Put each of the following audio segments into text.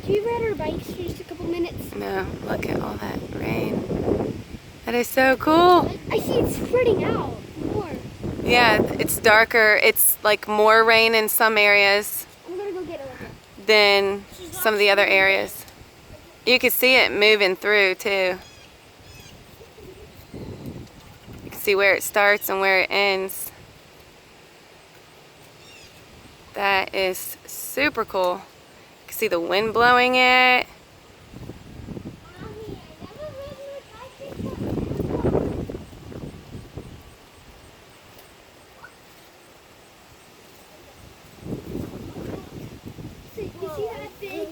Can we ride our bikes for just a couple minutes? No, look at all that rain. That is so cool. I see it spreading out more. Yeah, it's darker. It's like more rain in some areas I'm gonna go get it. than some of the other areas. You can see it moving through too. You can see where it starts and where it ends. That is super cool. You can see the wind blowing it. You see that big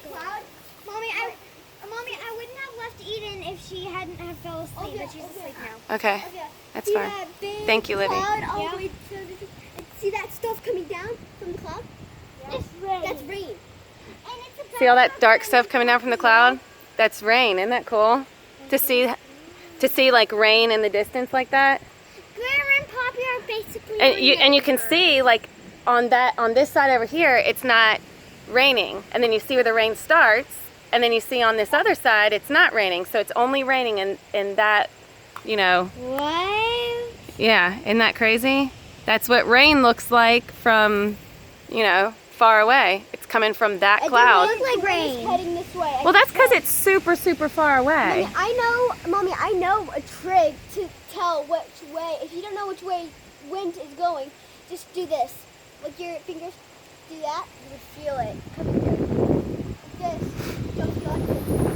cloud? Mommy, I wouldn't have left Eden if she hadn't have fell asleep, but she's asleep now. Okay, that's fine. Thank you, Libby. See that stuff coming down from the cloud? It's rain. That's rain. See all that dark stuff coming down from the cloud? That's rain. Isn't that cool? To see like rain in the distance like that. Grandma and Poppy are basically. And you can see like on this side over here, it's not raining, and then you see where the rain starts, and then you see on this other side it's not raining, so it's only raining in that, you know. What? Yeah, isn't that crazy? That's what rain looks like from, you know, far away. It's coming from that cloud. It looks like rain. It's heading this way. Well, that's because it's super, super far away. Mommy, I know a trick to tell which way. If you don't know which way wind is going, just do this. With your fingers, do that. You would feel it coming through. Like this. Don't feel it.